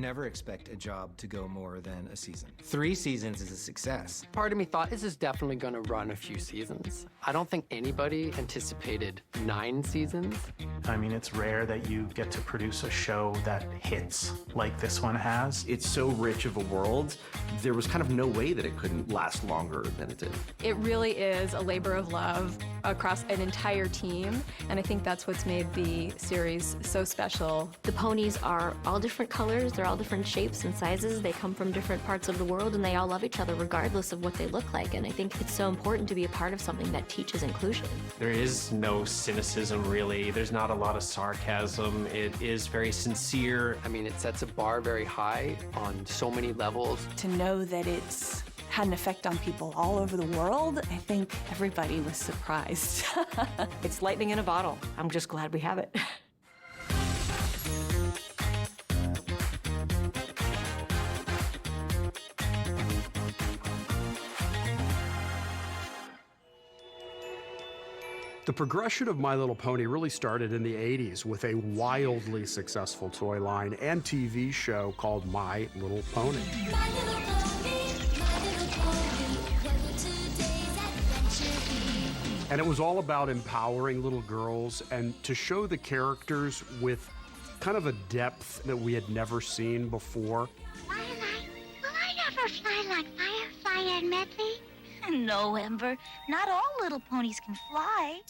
never expect a job to go more than a season. 3 seasons is a success. Part of me thought this is definitely going to run a few seasons. I don't think anybody anticipated 9 seasons. I mean, it's rare that you get to produce a show that hits like this one has. It's so rich of a world, there was kind of no way that it couldn't last longer than it did. It really is a labor of love across an entire team, and I think that's what's made the series so special. The ponies are all different colors, they're all different shapes and sizes, they come from different parts of the world, and they all love each other regardless of what they look like, and I think it's so important to be a part of something that teaches inclusion. There is no cynicism, really. There's not a lot of sarcasm. It is very sincere. I mean, it sets a bar very high on so many levels. To know that it's had an effect on people all over the world, I think everybody was surprised. It's lightning in a bottle. I'm just glad we have it. The progression of My Little Pony really started in the 80s with a wildly successful toy line and TV show called My Little Pony. And it was all about empowering little girls and to show the characters with kind of a depth that we had never seen before. Will I ever fly like Firefly and Medley? No, Ember. Not all little ponies can fly.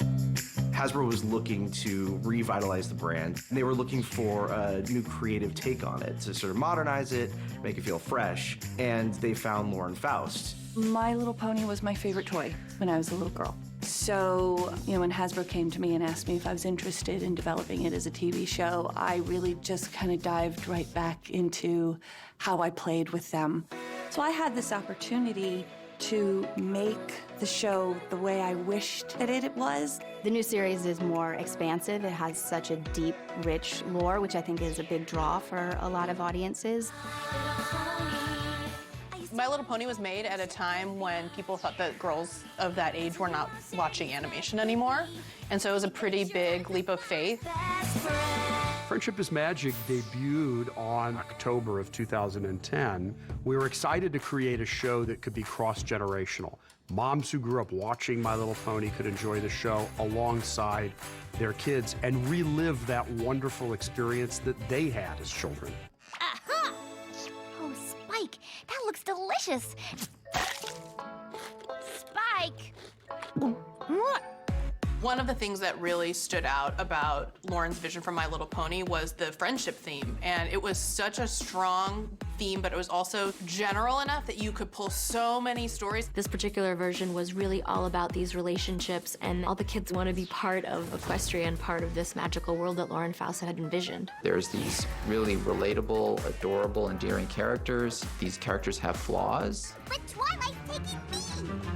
Hasbro was looking to revitalize the brand. They were looking for a new creative take on it, to sort of modernize it, make it feel fresh, and they found Lauren Faust. My Little Pony was my favorite toy when I was a little girl. So, when Hasbro came to me and asked me if I was interested in developing it as a TV show, I really just kind of dived right back into how I played with them. So I had this opportunity to make the show the way I wished that it was. The new series is more expansive. It has such a deep, rich lore, which I think is a big draw for a lot of audiences. My Little Pony was made at a time when people thought that girls of that age were not watching animation anymore. And so it was a pretty big leap of faith. Friendship is Magic debuted on October of 2010. We were excited to create a show that could be cross-generational. Moms who grew up watching My Little Pony could enjoy the show alongside their kids and relive that wonderful experience that they had as children. Aha! Oh, Spike, that looks delicious. Spike! One of the things that really stood out about Lauren's vision for My Little Pony was the friendship theme. And it was such a strong theme, but it was also general enough that you could pull so many stories. This particular version was really all about these relationships, and all the kids want to be part of Equestria, part of this magical world that Lauren Faust had envisioned. There's these really relatable, adorable, endearing characters. These characters have flaws. But Twilight's taking me!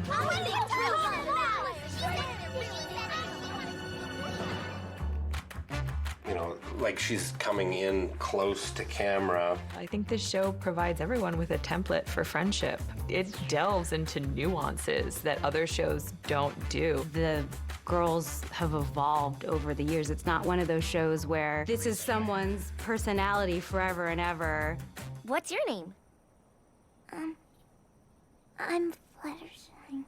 What are you talking about? Like she's coming in close to camera. I think this show provides everyone with a template for friendship. It delves into nuances that other shows don't do. The girls have evolved over the years. It's not one of those shows where this is someone's personality forever and ever. What's your name? I'm Fluttershy.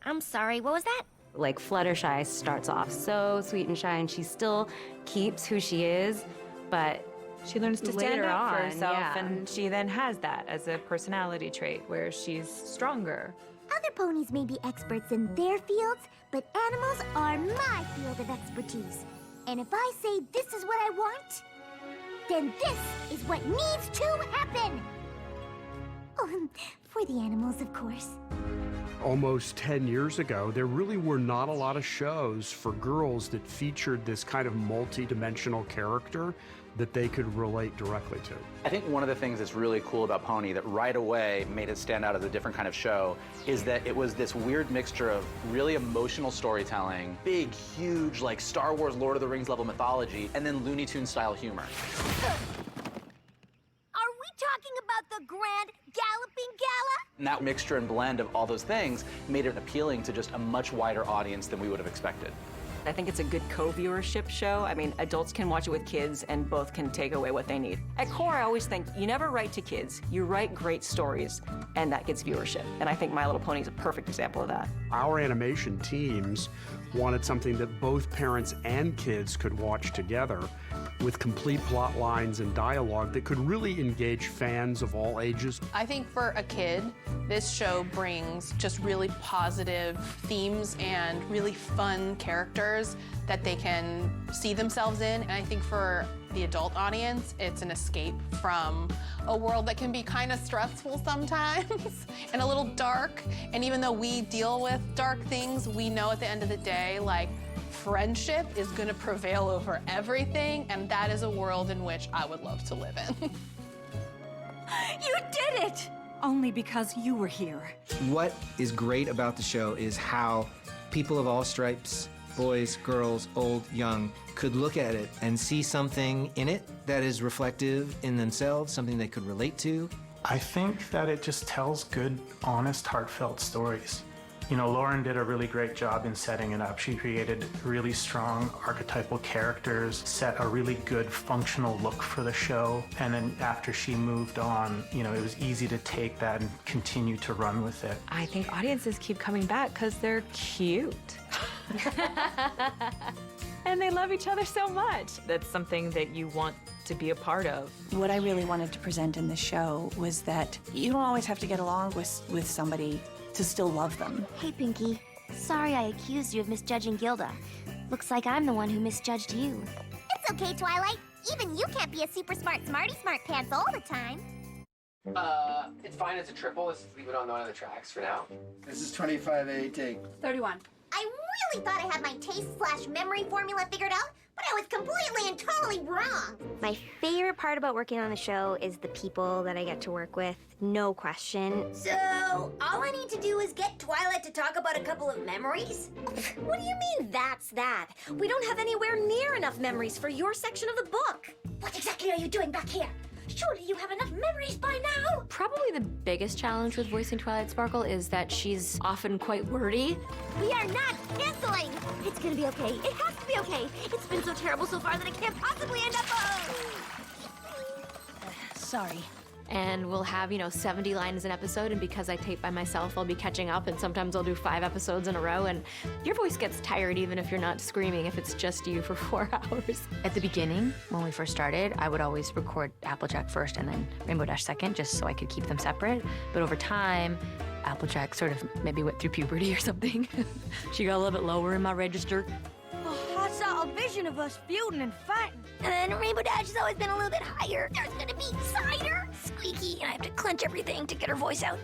I'm sorry, what was that? Like Fluttershy starts off so sweet and shy, and she still keeps who she is, but she learns to stand later up for on, herself, yeah. and she then has that as a personality trait where she's stronger. Other ponies may be experts in their fields, but animals are my field of expertise. And if I say this is what I want, then this is what needs to happen. Oh, for the animals, of course. Almost 10 years ago, there really were not a lot of shows for girls that featured this kind of multi-dimensional character that they could relate directly to. I think one of the things that's really cool about Pony that right away made it stand out as a different kind of show is that it was this weird mixture of really emotional storytelling, big, huge, like Star Wars, Lord of the Rings level mythology, and then Looney Tunes style humor. Are we talking about the Grand Galloping Gala? And that mixture and blend of all those things made it appealing to just a much wider audience than we would have expected. I think it's a good co-viewership show. I mean, adults can watch it with kids and both can take away what they need. At core, I always think you never write to kids, you write great stories, and that gets viewership. And I think My Little Pony is a perfect example of that. Our animation teams wanted something that both parents and kids could watch together with complete plot lines and dialogue that could really engage fans of all ages. I think for a kid, this show brings just really positive themes and really fun characters that they can see themselves in. And I think for the adult audience, it's an escape from a world that can be kind of stressful sometimes and a little dark. And even though we deal with dark things, we know at the end of the day, like, friendship is gonna prevail over everything, and that is a world in which I would love to live in. You did it! Only because you were here. What is great about the show is how people of all stripes, boys, girls, old, young, could look at it and see something in it that is reflective in themselves, something they could relate to. I think that it just tells good, honest, heartfelt stories. You know, Lauren did a really great job in setting it up. She created really strong archetypal characters, set a really good functional look for the show, and then after she moved on, you know, it was easy to take that and continue to run with it. I think audiences keep coming back because they're cute. And they love each other so much. That's something that you want to be a part of. What I really wanted to present in the show was that you don't always have to get along with somebody to still love them. Hey, Pinky. Sorry I accused you of misjudging Gilda. Looks like I'm the one who misjudged you. It's okay, Twilight. Even you can't be a super smart smarty smart pants all the time. It's fine as a triple. Let's leave it on one of the tracks for now. This is 25A, take 31. I really thought I had my taste/memory formula figured out, but I was completely and totally wrong. My favorite part about working on the show is the people that I get to work with, no question. So, all I need to do is get Twilight to talk about a couple of memories? What do you mean, that's that? We don't have anywhere near enough memories for your section of the book. What exactly are you doing back here? Surely you have enough memories by now! Probably the biggest challenge with voicing Twilight Sparkle is that she's often quite wordy. We are not canceling! It's gonna be okay. It has to be okay. It's been so terrible so far that it can't possibly end up. Sorry. And we'll have, 70 lines an episode, and because I tape by myself, I'll be catching up, and sometimes I'll do 5 episodes in a row, and your voice gets tired even if you're not screaming, if it's just you for 4 hours. At the beginning, when we first started, I would always record Applejack first and then Rainbow Dash second, just so I could keep them separate. But over time, Applejack sort of maybe went through puberty or something. She got a little bit lower in my register. I saw a vision of us feuding and fighting. And then Rainbow Dash has always been a little bit higher. There's gonna be cider, squeaky, and I have to clench everything to get her voice out.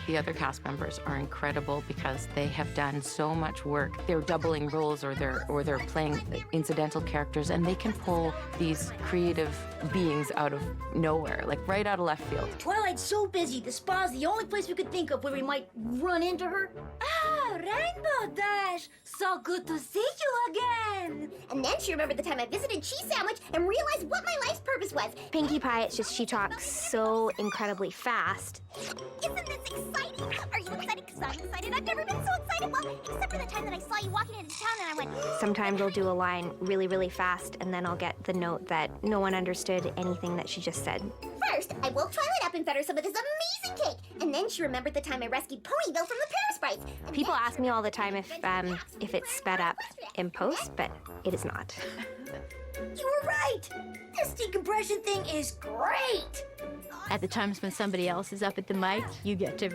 The other cast members are incredible because they have done so much work. They're doubling roles or they're playing incidental characters, and they can pull these creative beings out of nowhere, like right out of left field. Twilight's so busy, the spa's the only place we could think of where we might run into her. Ah, Rainbow Dash! So good to see you again! And then she remembered the time I visited Cheese Sandwich and realized what my life's purpose was. Pinkie Pie, it's just she talks so incredibly fast. Isn't this exciting? Are you excited? Because I'm excited. I've never been so excited. Well, except for the time that I saw you walking into town and I went... Sometimes I'll do a line really, really fast, and then I'll get the note that no one understood anything that she just said. First, I woke Twilight up and fed her some of this amazing cake. And then she remembered the time I rescued Ponyville from the Parasprites. People ask me all the time if it's sped up in post, but it is not. You were right! This decompression thing is great! At the times when somebody else is up at the mic, you get to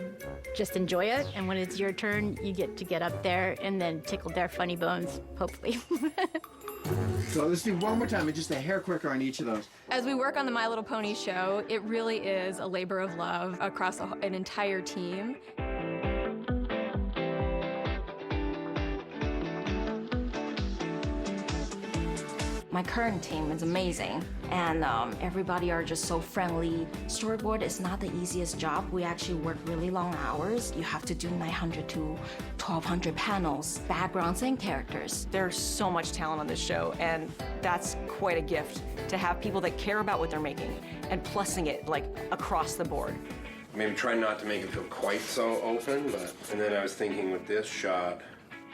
just enjoy it. And when it's your turn, you get to get up there and then tickle their funny bones, hopefully. So let's do one more time, and just a hair quicker on each of those. As we work on the My Little Pony show, it really is a labor of love across an entire team. My current team is amazing, and everybody are just so friendly. Storyboard is not the easiest job. We actually work really long hours. You have to do 900 to 1,200 panels, backgrounds, and characters. There's so much talent on this show, and that's quite a gift to have people that care about what they're making and plussing it like across the board. Maybe try not to make it feel quite so open, and then I was thinking with this shot,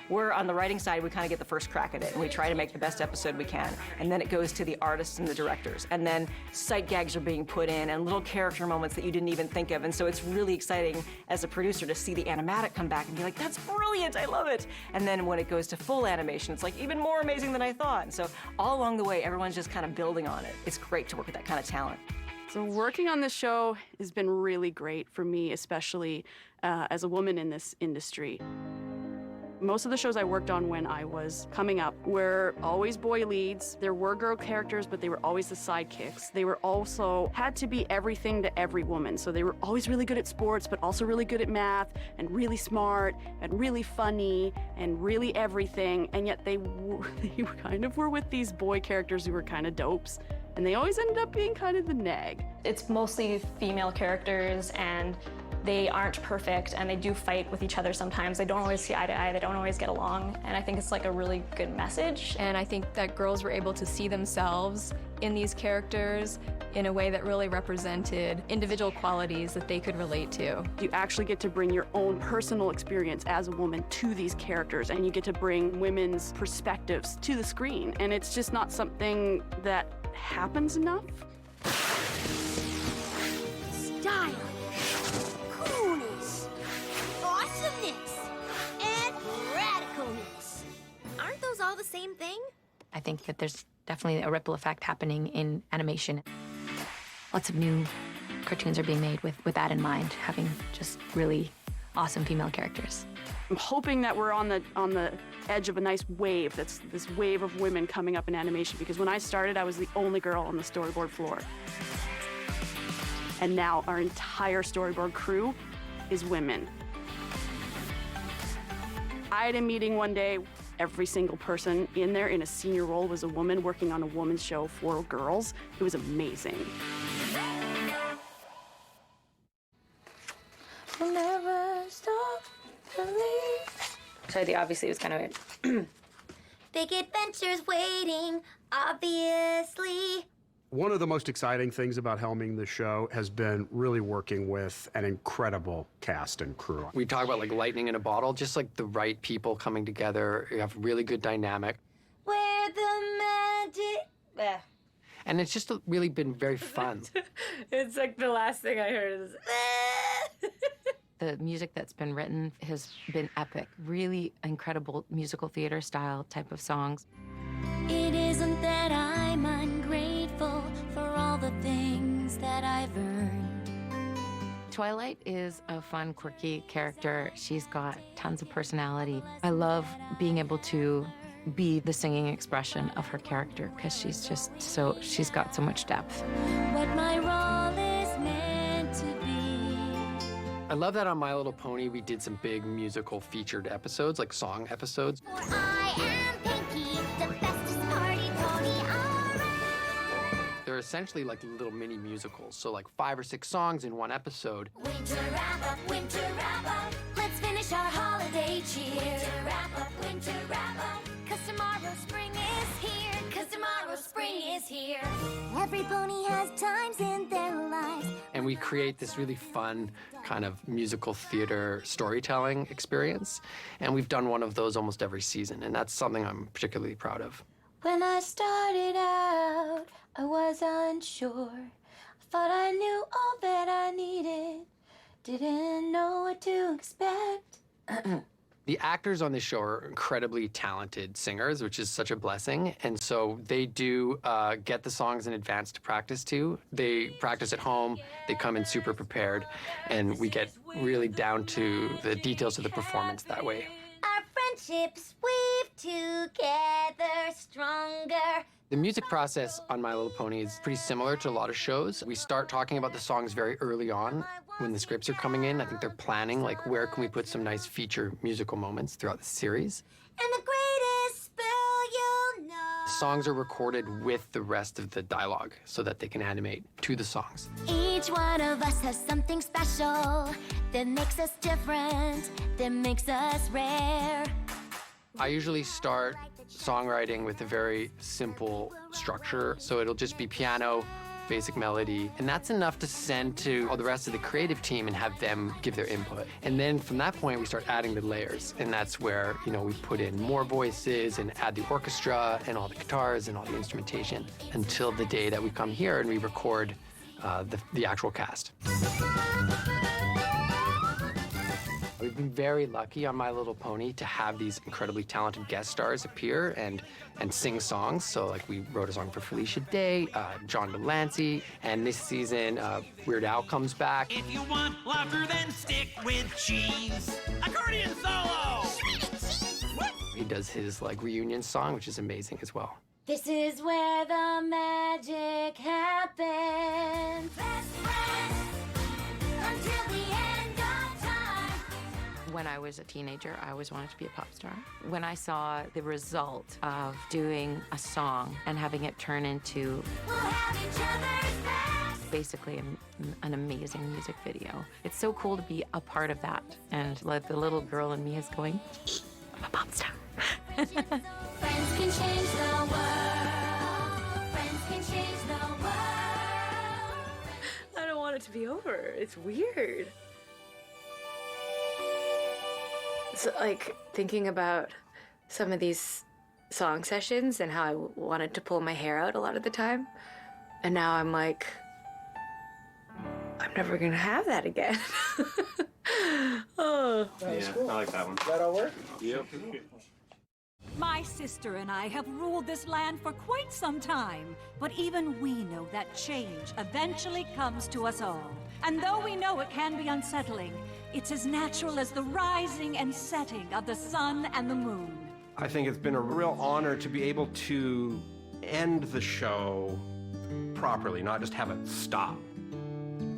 We're on the writing side, we kind of get the first crack at it, and we try to make the best episode we can. And then it goes to the artists and the directors. And then sight gags are being put in, and little character moments that you didn't even think of. And so it's really exciting as a producer to see the animatic come back and be like, that's brilliant, I love it. And then when it goes to full animation, it's like even more amazing than I thought. And so all along the way, everyone's just kind of building on it. It's great to work with that kind of talent. So working on this show has been really great for me, especially as a woman in this industry. Most of the shows I worked on when I was coming up were always boy leads. There were girl characters, but they were always the sidekicks. They were also had to be everything to every woman. So they were always really good at sports, but also really good at math, and really smart, and really funny, and really everything. And yet they kind of were with these boy characters who were kind of dopes. And they always ended up being kind of the nag. It's mostly female characters, and they aren't perfect, and they do fight with each other sometimes. They don't always see eye to eye, they don't always get along, and I think it's like a really good message. And I think that girls were able to see themselves in these characters in a way that really represented individual qualities that they could relate to. You actually get to bring your own personal experience as a woman to these characters, and you get to bring women's perspectives to the screen, and it's just not something that happens enough. Style, coolness, awesomeness, and radicalness. Aren't those all the same thing? I think that there's definitely a ripple effect happening in animation. Lots of new cartoons are being made with that in mind, having just really awesome female characters. I'm hoping that we're on the edge of a nice wave, that's this wave of women coming up in animation, because when I started, I was the only girl on the storyboard floor. And now our entire storyboard crew is women. I had a meeting one day, every single person in there in a senior role was a woman working on a woman's show for girls. It was amazing. We'll never stop believing. So obviously it was kind of Big adventures waiting, obviously. One of the most exciting things about helming the show has been really working with an incredible cast and crew. We talk about like lightning in a bottle, just like the right people coming together. You have really good dynamic. Where the magic... And it's just really been very fun. It's like the last thing I heard is The music that's been written has been epic, really incredible musical theater style type of songs. It isn't that I'm ungrateful for all the things that I've earned. Twilight is a fun, quirky character. She's got tons of personality. I love being able to be the singing expression of her character because she's got so much depth. What my role is meant to be. I love that on My Little Pony we did some big musical featured episodes, like song episodes. I am Pinky, the bestest party pony around. They're essentially like little mini musicals, so like 5 or 6 songs in one episode. Winter wrap up, winter wrap up. Let's finish our holiday cheer. Winter wrap up, winter wrap up. 'Cause tomorrow spring is here. 'Cause tomorrow spring is here. Every pony has times in their lives. And we create this really fun kind of musical theater storytelling experience. And we've done one of those almost every season, and that's something I'm particularly proud of. When I started out, I was unsure. I thought I knew all that I needed. Didn't know what to expect. The actors on this show are incredibly talented singers, which is such a blessing. And so they do get the songs in advance to practice to. They practice at home, they come in super prepared, and we get really down to the details of the performance that way. Our friendships weave together stronger. The music process on My Little Pony is pretty similar to a lot of shows. We start talking about the songs very early on when the scripts are coming in. I think they're planning, like, where can we put some nice feature musical moments throughout the series. And the greatest spell you'll know. Songs are recorded with the rest of the dialogue so that they can animate to the songs. Each one of us has something special that makes us different, that makes us rare. I usually start songwriting with a very simple structure. So it'll just be piano, basic melody, and that's enough to send to all the rest of the creative team and have them give their input. And then from that point, we start adding the layers, and that's where, you know, we put in more voices and add the orchestra and all the guitars and all the instrumentation until the day that we come here and we record the actual cast. We've been very lucky on My Little Pony to have these incredibly talented guest stars appear and sing songs. So, like, we wrote a song for Felicia Day, John Delancey, and this season, Weird Al comes back. If you want laughter, then stick with cheese. Accordion solo! He does his, like, reunion song, which is amazing as well. This is where the magic happens. Best friends until the end of time. When I was a teenager, I always wanted to be a pop star. When I saw the result of doing a song and having it turn into basically an amazing music video, it's so cool to be a part of that. And like the little girl in me is going, I'm a pop star. Friends can change the world. Friends can change the world. I don't want it to be over. It's weird. So, like, thinking about some of these song sessions and how I wanted to pull my hair out a lot of the time. And now I'm like, I'm never gonna have that again. Oh. Yeah, I like that one. Does that all work? Yep. My sister and I have ruled this land for quite some time, but even we know that change eventually comes to us all. And though we know it can be unsettling, it's as natural as the rising and setting of the sun and the moon. I think it's been a real honor to be able to end the show properly, not just have it stop,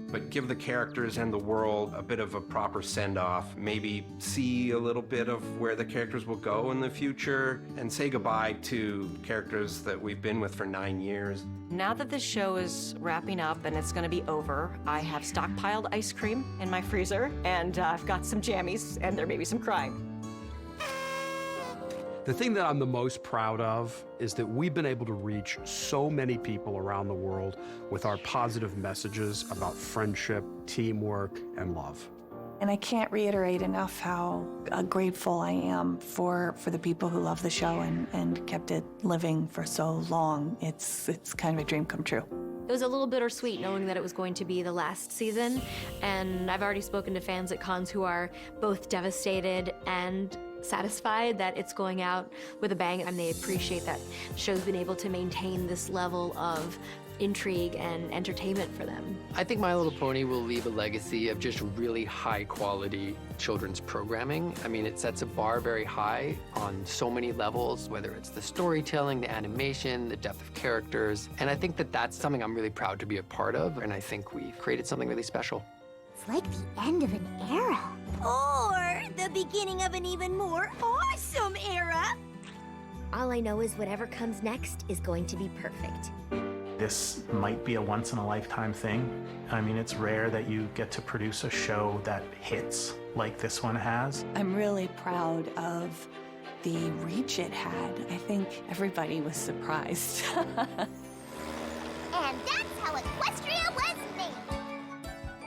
but give the characters and the world a bit of a proper send-off, maybe see a little bit of where the characters will go in the future, and say goodbye to characters that we've been with for 9 years. Now that this show is wrapping up and it's going to be over, I have stockpiled ice cream in my freezer, and I've got some jammies, and there may be some crying. The thing that I'm the most proud of is that we've been able to reach so many people around the world with our positive messages about friendship, teamwork, and love. And I can't reiterate enough how grateful I am for the people who love the show and kept it living for so long. It's kind of a dream come true. It was a little bittersweet knowing that it was going to be the last season, and I've already spoken to fans at cons who are both devastated and satisfied that it's going out with a bang, and they appreciate that the show's been able to maintain this level of intrigue and entertainment for them. I think My Little Pony will leave a legacy of just really high quality children's programming. I mean, it sets a bar very high on so many levels, whether it's the storytelling, the animation, the depth of characters. And I think that that's something I'm really proud to be a part of, and I think we've created something really special. It's like the end of an era. Or the beginning of an even more awesome era. All I know is whatever comes next is going to be perfect. This might be a once-in-a-lifetime thing. I mean, it's rare that you get to produce a show that hits like this one has. I'm really proud of the reach it had. I think everybody was surprised. And that's how Equestria was made.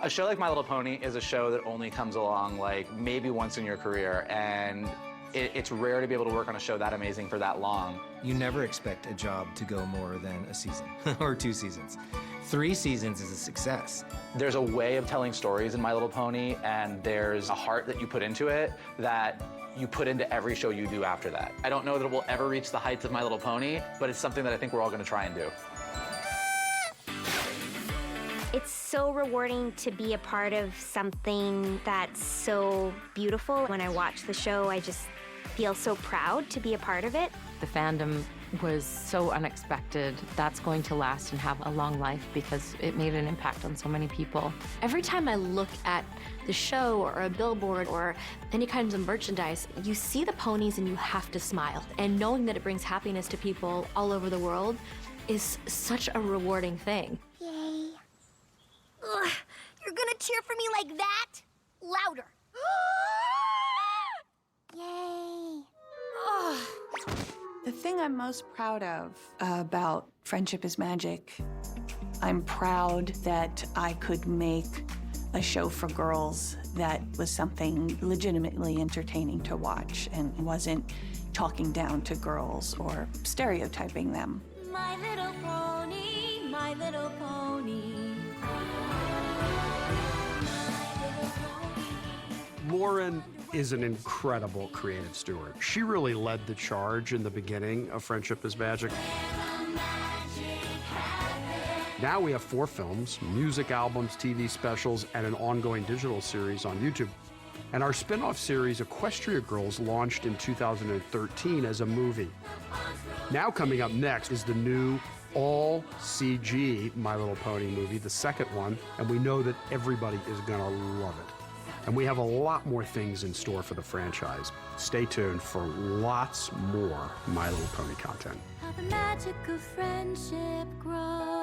A show like My Little Pony is a show that only comes along like maybe once in your career, and it's rare to be able to work on a show that amazing for that long. You never expect a job to go more than a season or 2 seasons. 3 seasons is a success. There's a way of telling stories in My Little Pony, and there's a heart that you put into it that you put into every show you do after that. I don't know that it will ever reach the heights of My Little Pony, but it's something that I think we're all gonna try and do. It's so rewarding to be a part of something that's so beautiful. When I watch the show, I just feel so proud to be a part of it. The fandom was so unexpected. That's going to last and have a long life because it made an impact on so many people. Every time I look at the show or a billboard or any kinds of merchandise, you see the ponies and you have to smile. And knowing that it brings happiness to people all over the world is such a rewarding thing. Yay. Ugh, you're gonna cheer for me like that? Louder. Yay. The thing I'm most proud of about Friendship is Magic, I'm proud that I could make a show for girls that was something legitimately entertaining to watch and wasn't talking down to girls or stereotyping them. My little pony, my little pony. Lauren is an incredible creative steward. She really led the charge in the beginning of Friendship is Magic. Now we have 4 films, music albums, TV specials, and an ongoing digital series on YouTube. And our spin-off series, Equestria Girls, launched in 2013 as a movie. Now coming up next is the new all-CG My Little Pony movie, the second one, and we know that everybody is gonna love it. And we have a lot more things in store for the franchise. Stay tuned for lots more My Little Pony content. How the magic of friendship grows.